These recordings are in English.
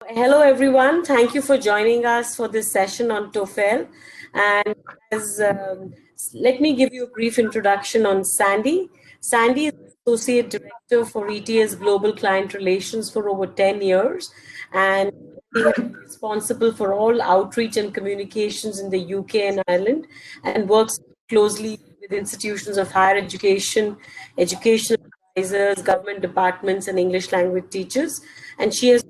Hello, everyone. Thank you for joining us for this session on TOEFL. And let me give you a brief introduction on Sandy. Sandy is Associate Director for ETS Global Client Relations for over 10 years. And he has been responsible for all outreach and communications in the UK and Ireland and works closely with institutions of higher education, educational advisors, government departments, and English language teachers. And she has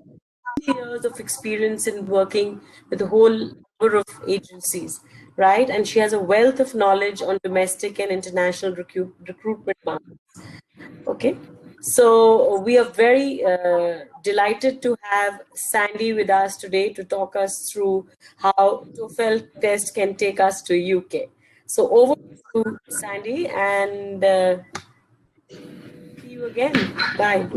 years of experience in working with a whole number of agencies, right? And she has a wealth of knowledge on domestic and international recruitment markets. Okay, so we are very delighted to have Sandy with us today to talk us through how TOEFL test can take us to UK. So over to Sandy, and see you again. Bye.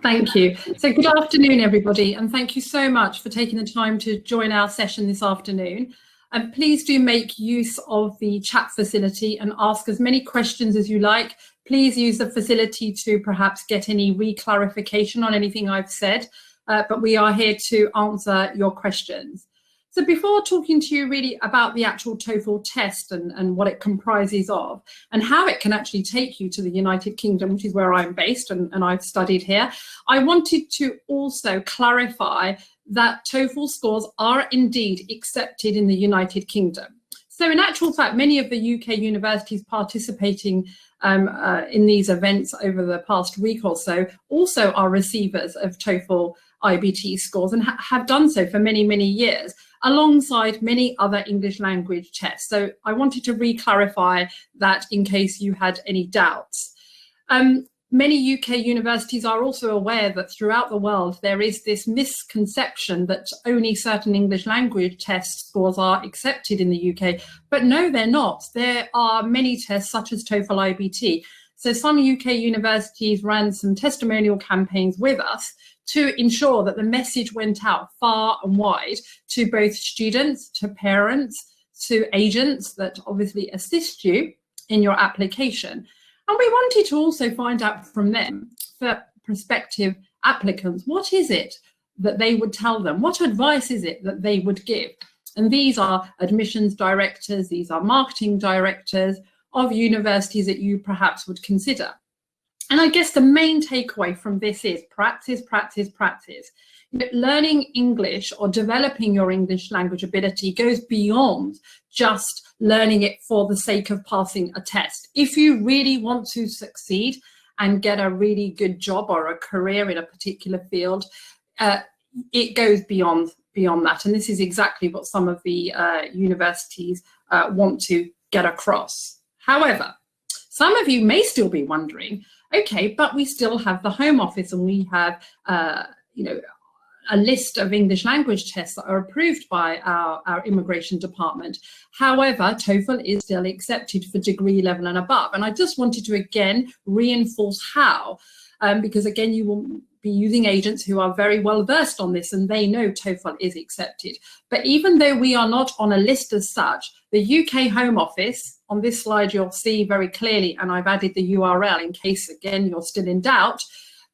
Thank you. So good afternoon, everybody, and thank you so much for taking the time to join our session this afternoon. And please do make use of the chat facility and ask as many questions as you like. Please use the facility to perhaps get any re-clarification on anything I've said, but we are here to answer your questions. So before talking to you really about the actual TOEFL test and what it comprises of and how it can actually take you to the United Kingdom, which is where I'm based and I've studied here, I wanted to also clarify that TOEFL scores are indeed accepted in the United Kingdom. So in actual fact, many of the UK universities participating in these events over the past week or so also are receivers of TOEFL IBT scores and have done so for many, many years, alongside many other English language tests. So I wanted to re-clarify that in case you had any doubts. Many UK universities are also aware that throughout the world there is this misconception that only certain English language test scores are accepted in the UK, but no, they're not. There are many tests such as TOEFL IBT. So some UK universities ran some testimonial campaigns with us to ensure that the message went out far and wide to both students, to parents, to agents that obviously assist you in your application. And we wanted to also find out from them, for prospective applicants, what is it that they would tell them? What advice is it that they would give? And these are admissions directors, these are marketing directors of universities that you perhaps would consider. And I guess the main takeaway from this is practice, practice, practice. Learning English or developing your English language ability goes beyond just learning it for the sake of passing a test. If you really want to succeed and get a really good job or a career in a particular field, it goes beyond that. And this is exactly what some of the universities want to get across. However, some of you may still be wondering, okay, but we still have the Home Office and we have, a list of English language tests that are approved by our immigration department. However, TOEFL is still accepted for degree level and above. And I just wanted to again reinforce how, because again, you will be using agents who are very well versed on this and they know TOEFL is accepted. But even though we are not on a list as such, the UK Home Office, on this slide you'll see very clearly, and I've added the URL in case again you're still in doubt,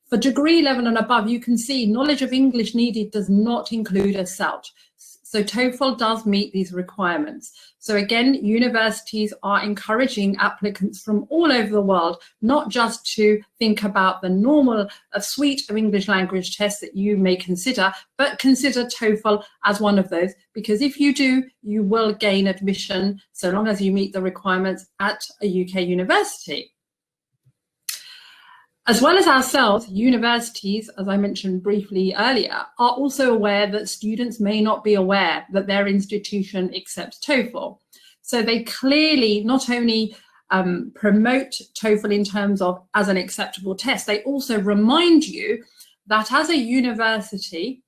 for degree level and above, you can see knowledge of English needed does not include a CELT. So TOEFL does meet these requirements. So again, universities are encouraging applicants from all over the world, not just to think about the normal suite of English language tests that you may consider, but consider TOEFL as one of those, because if you do, you will gain admission so long as you meet the requirements at a UK university. As well as ourselves, universities, as I mentioned briefly earlier, are also aware that students may not be aware that their institution accepts TOEFL. So they clearly not only promote TOEFL in terms of as an acceptable test, they also remind you that as a university,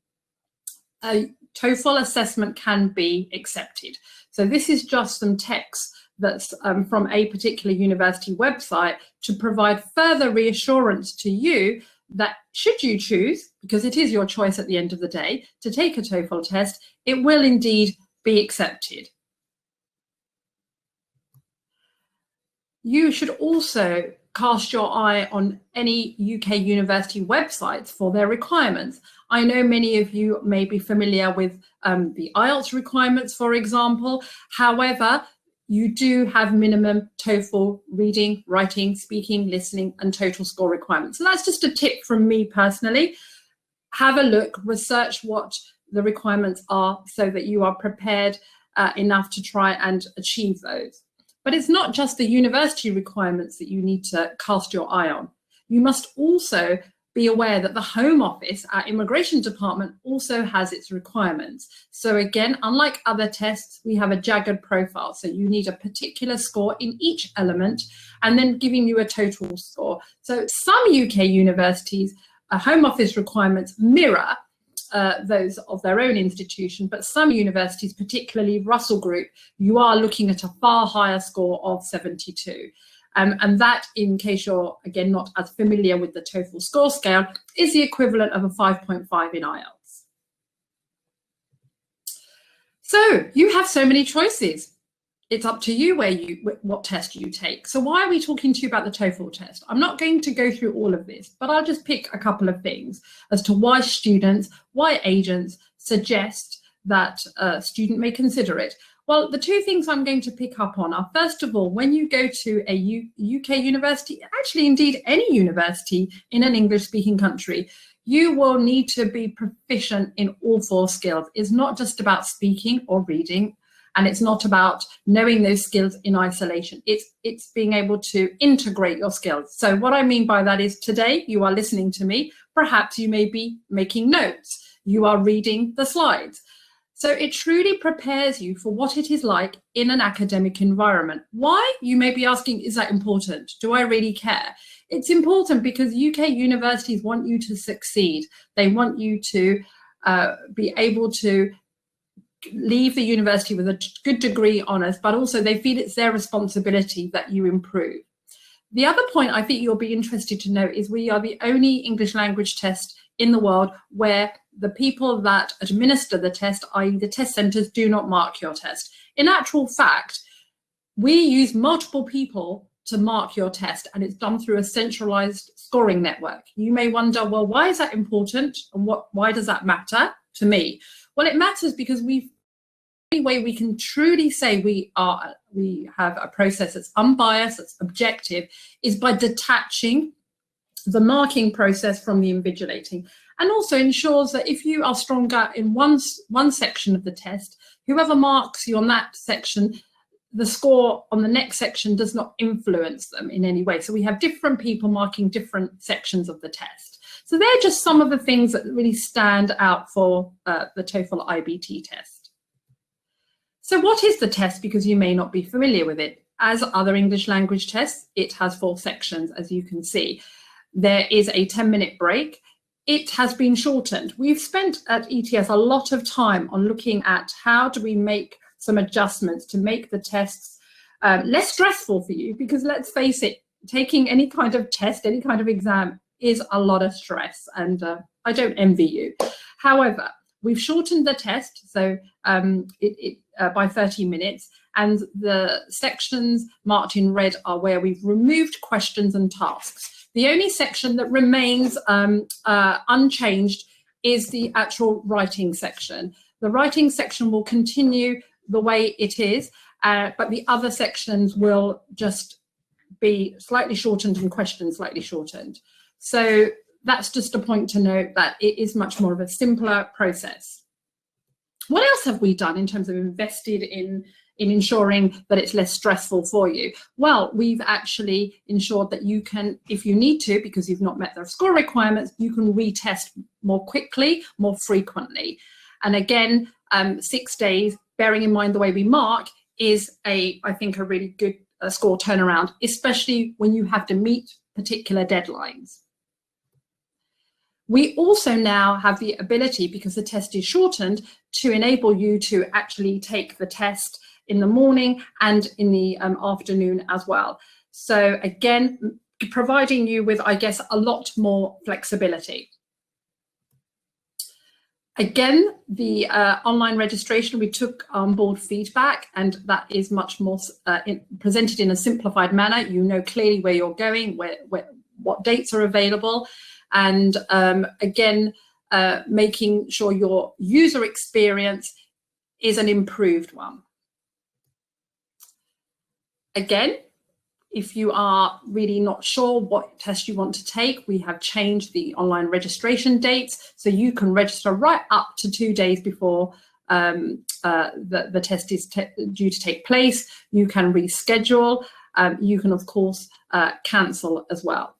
a TOEFL assessment can be accepted. So this is just some text that's from a particular university website to provide further reassurance to you that should you choose, because it is your choice at the end of the day, to take a TOEFL test, it will indeed be accepted. You should also cast your eye on any UK university websites for their requirements. I know many of you may be familiar with the IELTS requirements, for example. However, you do have minimum TOEFL reading, writing, speaking, listening, and total score requirements. So that's just a tip from me personally. Have a look, research what the requirements are so that you are prepared enough to try and achieve those. But it's not just the university requirements that you need to cast your eye on. You must also be aware that the Home Office, our immigration department, also has its requirements. So again, unlike other tests, we have a jagged profile. So you need a particular score in each element and then giving you a total score. So some UK universities, Home Office requirements mirror those of their own institution, but some universities, particularly Russell Group, you are looking at a far higher score of 72. And that, in case you're, again, not as familiar with the TOEFL score scale, is the equivalent of a 5.5 in IELTS. So you have so many choices. It's up to you what test you take. So why are we talking to you about the TOEFL test? I'm not going to go through all of this, but I'll just pick a couple of things as to why students, why agents suggest that a student may consider it. Well, the two things I'm going to pick up on are, first of all, when you go to a UK university, actually indeed any university in an English-speaking country, you will need to be proficient in all four skills. It's not just about speaking or reading, and it's not about knowing those skills in isolation. It's being able to integrate your skills. So what I mean by that is today you are listening to me, perhaps you may be making notes, you are reading the slides. So it truly prepares you for what it is like in an academic environment. Why? You may be asking, is that important? Do I really care? It's important because UK universities want you to succeed. They want you to be able to leave the university with a good degree honours, but also they feel it's their responsibility that you improve. The other point I think you'll be interested to know is we are the only English language test in the world where the people that administer the test, i.e. the test centres, do not mark your test. In actual fact, we use multiple people to mark your test, and it's done through a centralised scoring network. You may wonder, well, why is that important and why does that matter to me? Well, it matters because the only way we can truly say we have a process that's unbiased, that's objective, is by detaching the marking process from the invigilating, and also ensures that if you are stronger in one section of the test, whoever marks you on that section, the score on the next section does not influence them in any way. So we have different people marking different sections of the test. So they're just some of the things that really stand out for the TOEFL IBT test. So what is the test? Because you may not be familiar with it. As other English language tests, it has 4 sections, as you can see. There is a 10-minute break. It has been shortened. We've spent at ETS a lot of time on looking at how do we make some adjustments to make the tests less stressful for you, because let's face it, taking any kind of test, any kind of exam is a lot of stress, and I don't envy you. However, we've shortened the test so by 30 minutes, and the sections marked in red are where we've removed questions and tasks. The only section that remains unchanged is the actual writing section. The writing section will continue the way it is, but the other sections will just be slightly shortened and questions slightly shortened. So that's just a point to note that it is much more of a simpler process. What else have we done in terms of invested in ensuring that it's less stressful for you? Well, we've actually ensured that you can, if you need to, because you've not met the score requirements, you can retest more quickly, more frequently. And again, 6 days, bearing in mind the way we mark, is I think a really good score turnaround, especially when you have to meet particular deadlines. We also now have the ability, because the test is shortened, to enable you to actually take the test in the morning and in the afternoon as well. So again, providing you with, I guess, a lot more flexibility. Again, the online registration, we took on board feedback, and that is much more presented in a simplified manner. You know clearly where you're going, what dates are available, and again, making sure your user experience is an improved one. Again, if you are really not sure what test you want to take, we have changed the online registration dates, so you can register right up to 2 days before the test is due to take place. You can reschedule. You can, of course, cancel as well.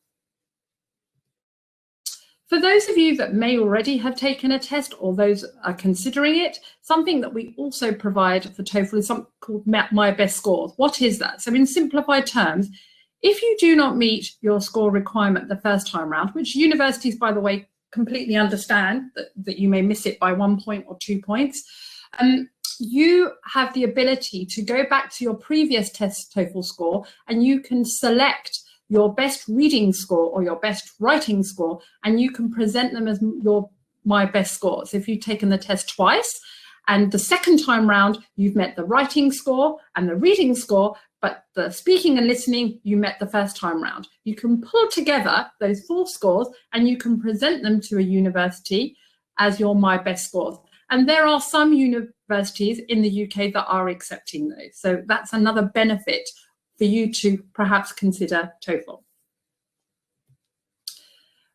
For those of you that may already have taken a test, or those are considering it, something that we also provide for TOEFL is something called MyBest Scores. What is that? So in simplified terms, if you do not meet your score requirement the first time round, which universities, by the way, completely understand that you may miss it by 1 point or 2 points, you have the ability to go back to your previous test TOEFL score, and you can select your best reading score or your best writing score, and you can present them as your MyBest Scores. If you've taken the test twice, and the second time round you've met the writing score and the reading score, but the speaking and listening you met the first time round, you can pull together those 4 scores and you can present them to a university as your MyBest Scores. And there are some universities in the UK that are accepting those. So that's another benefit for you to perhaps consider TOEFL.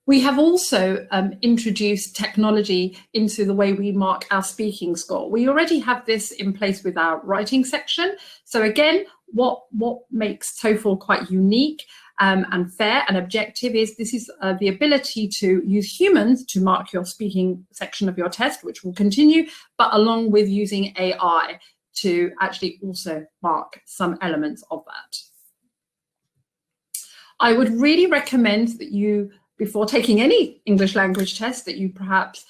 We have also introduced technology into the way we mark our speaking score. We already have this in place with our writing section. So again, what makes TOEFL quite unique and fair and objective is this is the ability to use humans to mark your speaking section of your test, which will continue, but along with using AI to actually also mark some elements of that. I would really recommend that you, before taking any English language test, that you perhaps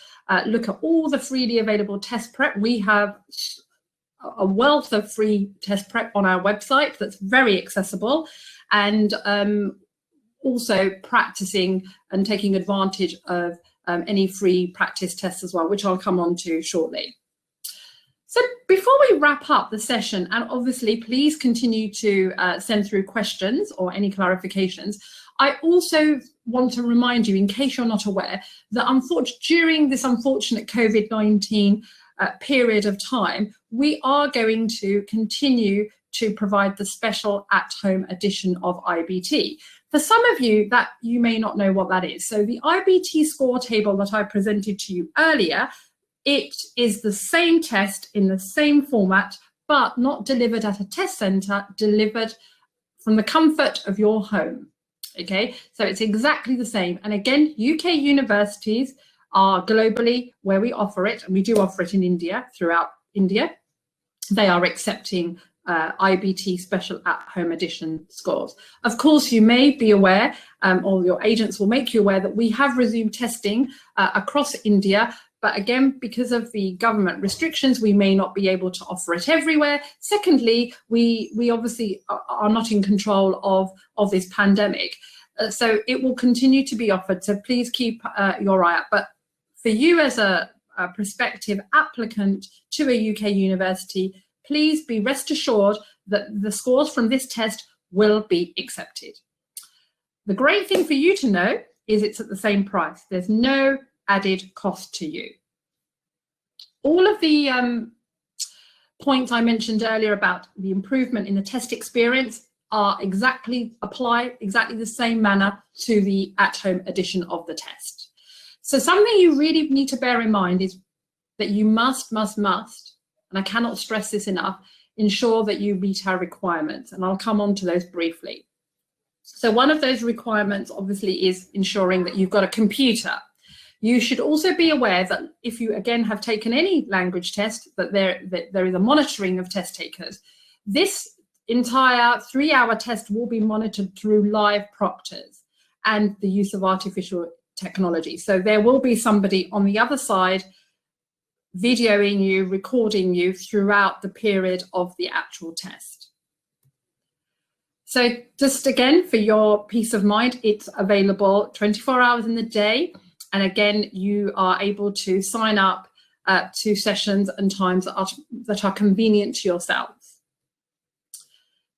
look at all the freely available test prep. We have a wealth of free test prep on our website that's very accessible, and also practicing and taking advantage of any free practice tests as well, which I'll come on to shortly. So before we wrap up the session, and obviously please continue to send through questions or any clarifications, I also want to remind you, in case you're not aware, that during this unfortunate COVID-19 period of time, we are going to continue to provide the special at-home edition of IBT. For some of you, that you may not know what that is. So the IBT score table that I presented to you earlier, it is the same test in the same format, but not delivered at a test centre, delivered from the comfort of your home. Okay, so it's exactly the same. And again, UK universities are globally where we offer it, and we do offer it in India, throughout India. They are accepting IBT special at-home edition scores. Of course, you may be aware, or your agents will make you aware, that we have resumed testing across India. But again, because of the government restrictions, we may not be able to offer it everywhere. Secondly, we obviously are not in control of this pandemic. So it will continue to be offered. So please keep your eye out. But for you as a prospective applicant to a UK university, please be rest assured that the scores from this test will be accepted. The great thing for you to know is it's at the same price. There's no added cost to you. All of the points I mentioned earlier about the improvement in the test experience are apply exactly the same manner to the at-home edition of the test. So something you really need to bear in mind is that you must, and I cannot stress this enough, ensure that you meet our requirements, and I'll come on to those briefly. So one of those requirements obviously is ensuring that you've got a computer. You should also be aware that if you, again, have taken any language test, that there is a monitoring of test takers. This entire 3-hour test will be monitored through live proctors and the use of artificial technology. So there will be somebody on the other side videoing you, recording you throughout the period of the actual test. So just again, for your peace of mind, it's available 24 hours in the day. And again, you are able to sign up to sessions and times that are convenient to yourselves.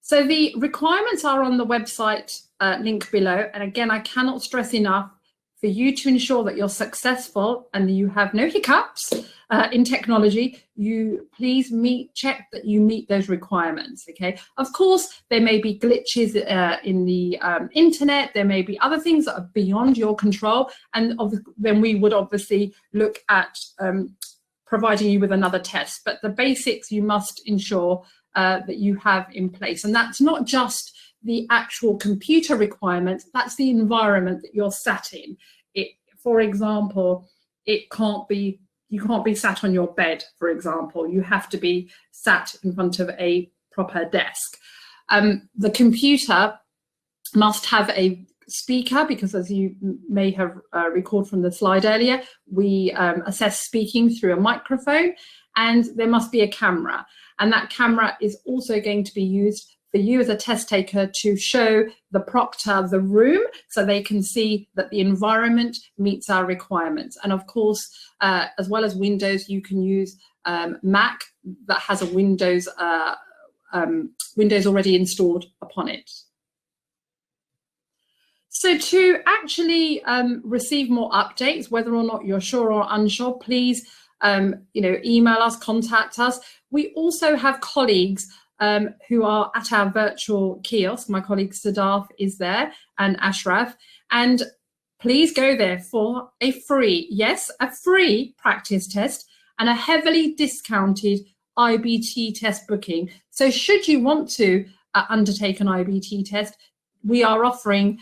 So the requirements are on the website link below. And again, I cannot stress enough, for you to ensure that you're successful and you have no hiccups in technology, you please check that you meet those requirements, okay? Of course, there may be glitches in the internet, there may be other things that are beyond your control, and then we would obviously look at providing you with another test. But the basics you must ensure that you have in place. And that's not just the actual computer requirements, that's the environment that you're sat in. For example, you can't be sat on your bed, for example. You have to be sat in front of a proper desk. The computer must have a speaker, because as you may have recalled from the slide earlier, we assess speaking through a microphone, and there must be a camera. And that camera is also going to be used for you as a test taker to show the proctor the room, so they can see that the environment meets our requirements. And of course, as well as Windows, you can use Mac that has a Windows already installed upon it. So to actually receive more updates, whether or not you're sure or unsure, please email us, contact us. We also have colleagues who are at our virtual kiosk. My colleague Sadaf is there, and Ashraf, and please go there for a free practice test and a heavily discounted IBT test booking. So should you want to undertake an IBT test, we are offering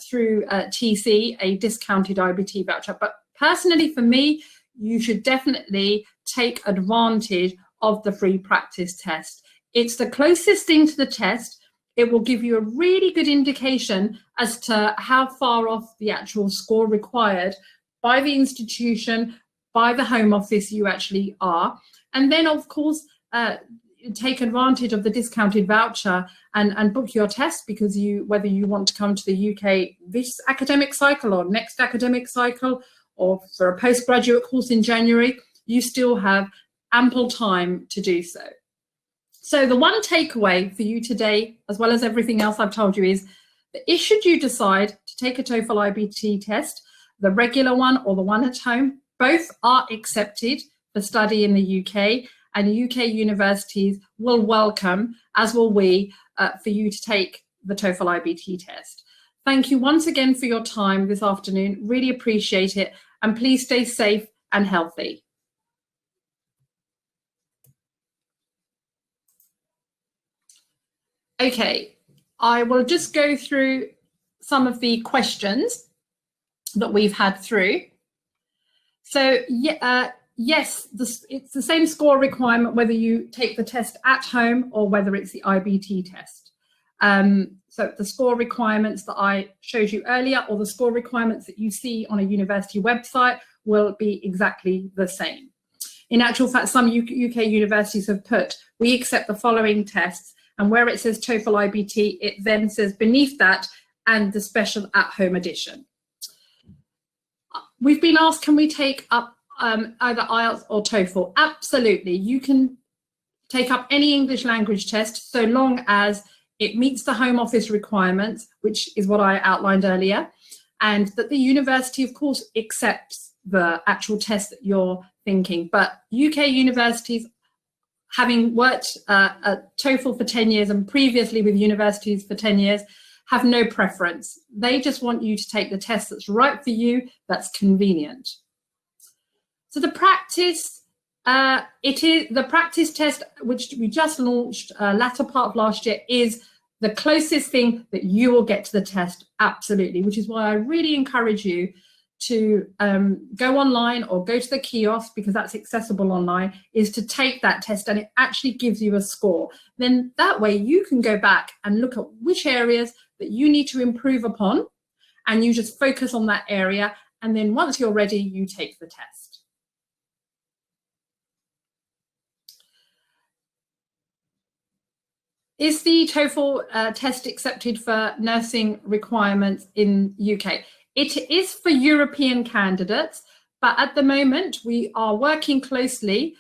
through TC a discounted IBT voucher. But personally, for me, you should definitely take advantage of the free practice test. It's the closest thing to the test. It will give you a really good indication as to how far off the actual score required by the institution, by the Home Office you actually are. And then, of course, take advantage of the discounted voucher and book your test, because whether you want to come to the UK this academic cycle or next academic cycle, or for a postgraduate course in January, you still have ample time to do so. So the one takeaway for you today, as well as everything else I've told you, is that should you decide to take a TOEFL IBT test, the regular one or the one at home, both are accepted for study in the UK, and UK universities will welcome, as will we, for you to take the TOEFL IBT test. Thank you once again for your time this afternoon. Really appreciate it. And please stay safe and healthy. Okay, I will just go through some of the questions that we've had through. So yes, it's the same score requirement whether you take the test at home or whether it's the IBT test. So the score requirements that I showed you earlier, or the score requirements that you see on a university website, will be exactly the same. In actual fact, some UK universities have put, we accept the following tests, and where it says TOEFL IBT, it then says beneath that, and the special at-home edition. We've been asked, can we take up either IELTS or TOEFL? Absolutely. You can take up any English language test so long as it meets the Home Office requirements, which is what I outlined earlier, and that the university, of course, accepts the actual test that you're thinking. But UK universities, having worked at TOEFL for 10 years and previously with universities for 10 years, have no preference. They just want you to take the test that's right for you, that's convenient. So the practice, the practice test, which we just launched latter part of last year, is the closest thing that you will get to the test, absolutely, which is why I really encourage you to go online or go to the kiosk, because that's accessible online, is to take that test, and it actually gives you a score. Then that way you can go back and look at which areas that you need to improve upon, and you just focus on that area, and then once you're ready, you take the test. Is the TOEFL test accepted for nursing requirements in UK? It is for European candidates, But at the moment, we are working closely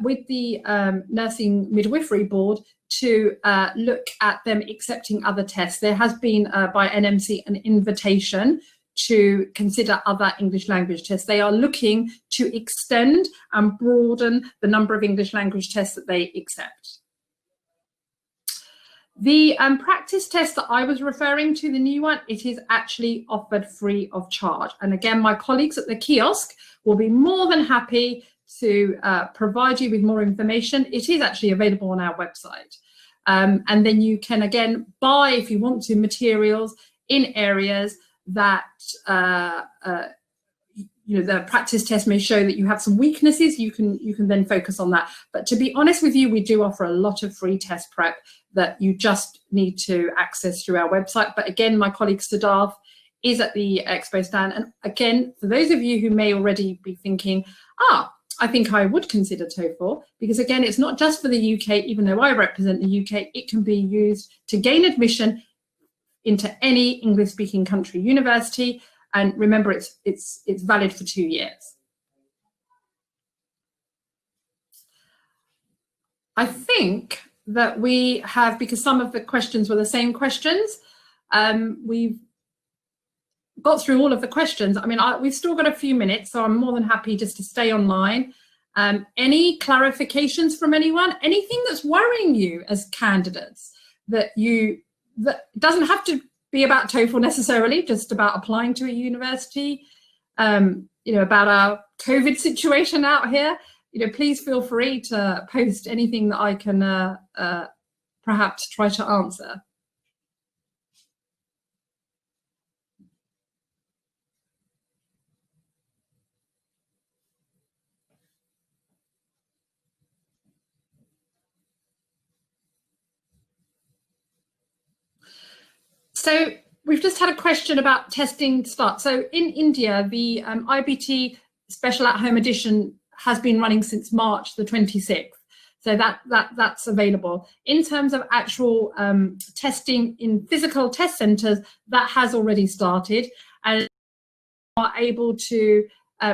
with the Nursing Midwifery Board to look at them accepting other tests. There has been by NMC an invitation to consider other English language tests. They are looking to extend and broaden the number of English language tests that they accept. The practice test that I was referring to, the new one, it is actually offered free of charge. And again, my colleagues at the kiosk will be more than happy to provide you with more information. It is actually available on our website. And then you can, again, buy, if you want to, materials in areas that the practice test may show that you have some weaknesses. You can then focus on that. But to be honest with you, we do offer a lot of free test prep that you just need to access through our website. But again, my colleague Siddharth is at the expo stand. And again, for those of you who may already be thinking, I think I would consider TOEFL, because again, it's not just for the UK, even though I represent the UK, it can be used to gain admission into any English-speaking country university. And remember, it's valid for 2 years. I think that we have, because some of the questions were the same questions, we've got through all of the questions. I mean, we've still got a few minutes, so I'm more than happy just to stay online. Any clarifications from anyone? Anything that's worrying you as candidates that doesn't have to be about TOEFL necessarily, just about applying to a university, about our COVID situation out here, please feel free to post anything that I can perhaps try to answer. So we've just had a question about testing start. So in India, the IBT Special at-Home Edition has been running since March the 26th. So that's available. In terms of actual testing in physical test centres, that has already started, and are able to,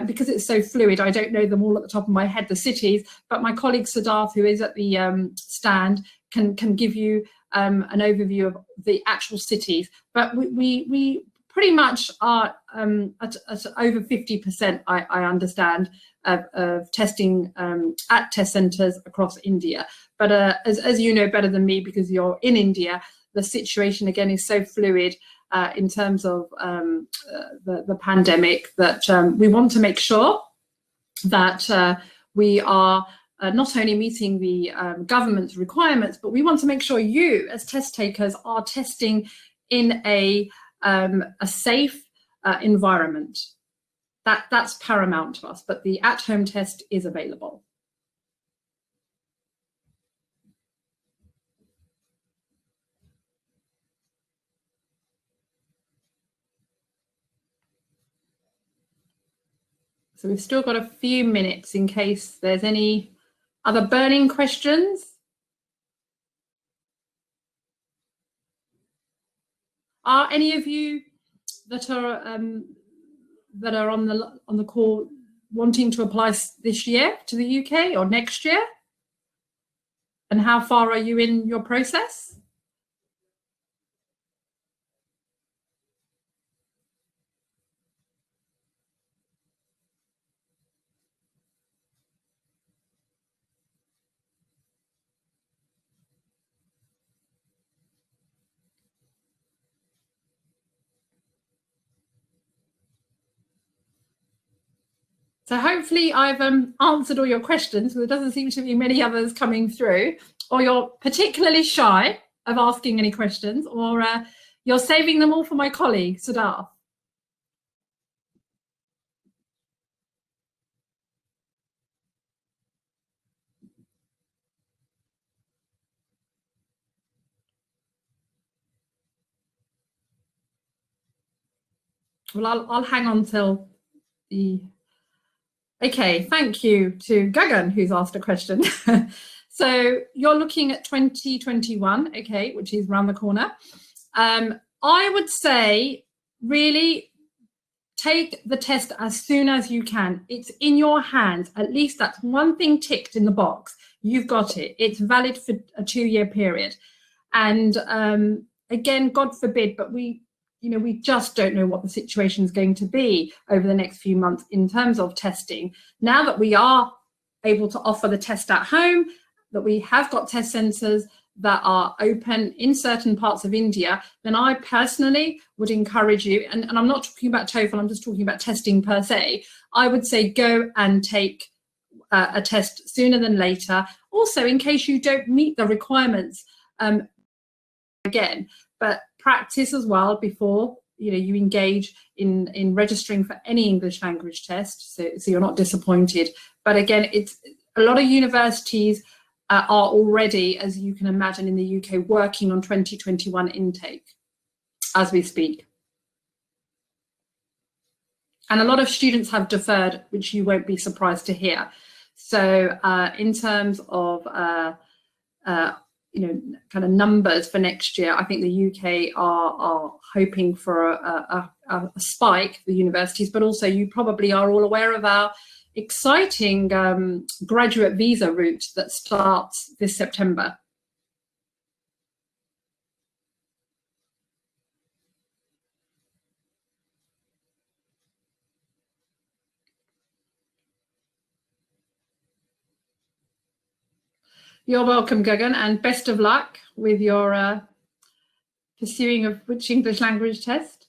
because it's so fluid, I don't know them all at the top of my head, the cities, but my colleague Siddharth, who is at the stand, can give you an overview of the actual cities. But we pretty much are at over 50%, I understand, of testing at test centres across India. But as you know better than me, because you're in India, the situation again is so fluid in terms of the pandemic that we want to make sure that we are not only meeting the government's requirements, but we want to make sure you as test takers are testing in a safe environment. That's paramount to us, but the at-home test is available. So we've still got a few minutes in case there's any other burning questions. Are any of you that are on the call wanting to apply this year to the UK or next year? And how far are you in your process? So hopefully I've answered all your questions, but there doesn't seem to be many others coming through, or you're particularly shy of asking any questions, or you're saving them all for my colleague, Siddharth. Well, I'll hang on till the... Okay, thank you to Gagan, who's asked a question. So you're looking at 2021, okay, which is around the corner. I would say really take the test as soon as you can. It's in your hands. At least that's one thing ticked in the box. You've got it. It's valid for a 2-year period. And again, God forbid, but we just don't know what the situation is going to be over the next few months in terms of testing. Now that we are able to offer the test at home, that we have got test centres that are open in certain parts of India, then I personally would encourage you, and I'm not talking about TOEFL, I'm just talking about testing per se, I would say go and take a test sooner than later. Also, in case you don't meet the requirements, again, but practice as well before you engage in registering for any English language test, so you're not disappointed. But again, it's a lot of universities are already, as you can imagine, in the UK working on 2021 intake as we speak. And a lot of students have deferred, which you won't be surprised to hear. So in terms of kind of numbers for next year, I think the UK are hoping for a spike, the universities, but also you probably are all aware of our exciting graduate visa route that starts this September. You're welcome, Gagan, and best of luck with your pursuing of which English language test.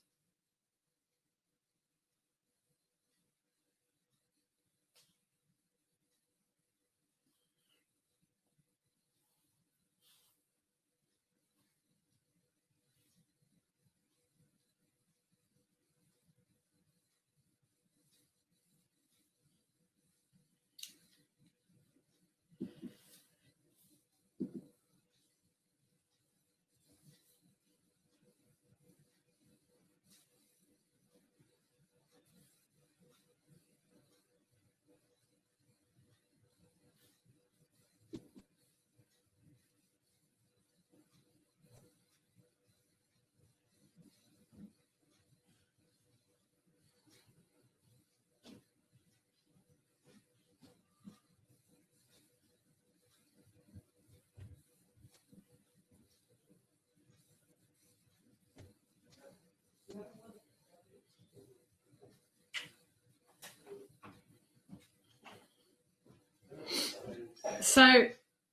So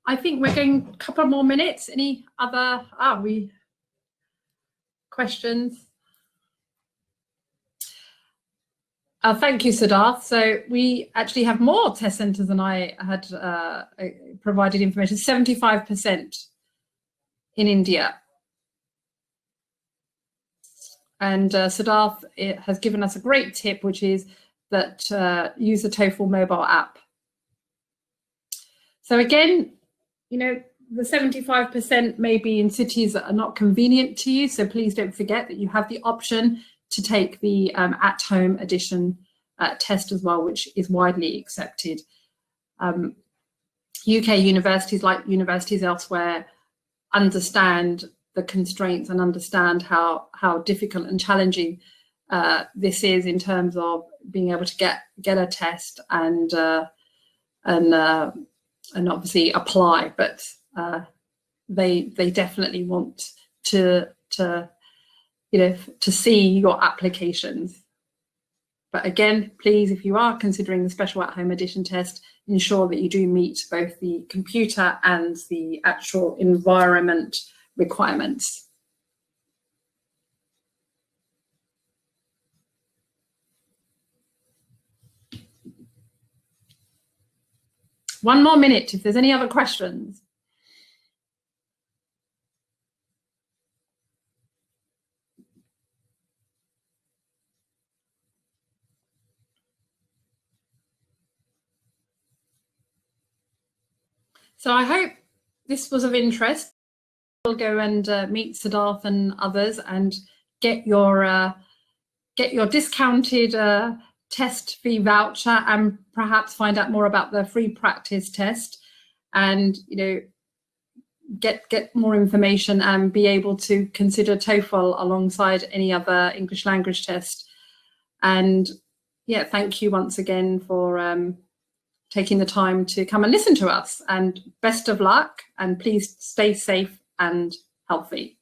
I think we're going a couple more minutes. Any other questions? Thank you, Siddharth. So we actually have more test centres than I had provided information, 75% in India. And Siddharth has given us a great tip, which is that use the TOEFL mobile app. So again, the 75% may be in cities that are not convenient to you. So please don't forget that you have the option to take the at-home edition test as well, which is widely accepted. UK universities, like universities elsewhere, understand the constraints and understand how difficult and challenging this is in terms of being able to get a test and obviously apply, but they definitely want to see your applications. But again, please, if you are considering the special at-home edition test, ensure that you do meet both the computer and the actual environment requirements. One more minute if there's any other questions. So I hope this was of interest. We'll go and meet Siddharth and others and get your discounted test fee voucher and perhaps find out more about the free practice test, and get more information and be able to consider TOEFL alongside any other English language test. And yeah, thank you once again for taking the time to come and listen to us, and best of luck, and please stay safe and healthy.